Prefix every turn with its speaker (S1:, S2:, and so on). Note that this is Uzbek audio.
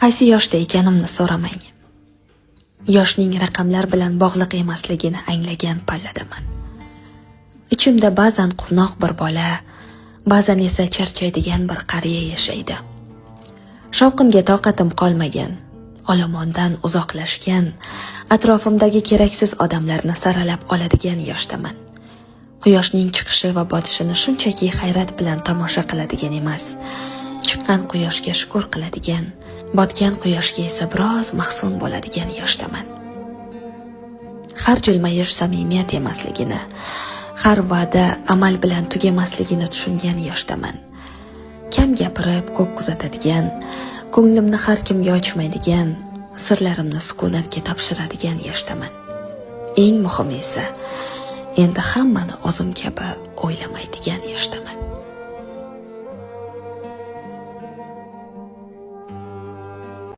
S1: Qaysi yoshda ekanimni so'ramang. Yoshning raqamlar bilan bog'liq emasligini anglagan palladaman. Ichimda ba'zan quvnoq bir bola, ba'zan esa charchaydigan bir qariya yashaydi. Shovqinga toqatim qolmagan, olomondan uzoqlashgan, atrofimdagi keraksiz odamlarni saralab oladigan yoshdaman. Quyoshning chiqishi va botishini shunchaki hayrat bilan tomosha qiladigan emas, chiqqan quyoshga shukr qiladigan, botgan quyoshga esa biroz mahzun bo'ladigan yoshdaman. Har jilmayish samimiyat emasligini, har va'da amal bilan tugamasligini tushungan yoshdaman. Kam gapirib, ko'p kuzatadigan, ko'nglimni har kimga ochmaydigan, sirlarimni sukunatga topshiradigan yoshdaman. Eng muhimi esa, endi hammani o'zim kabi o'ylamaydigan yoshdaman.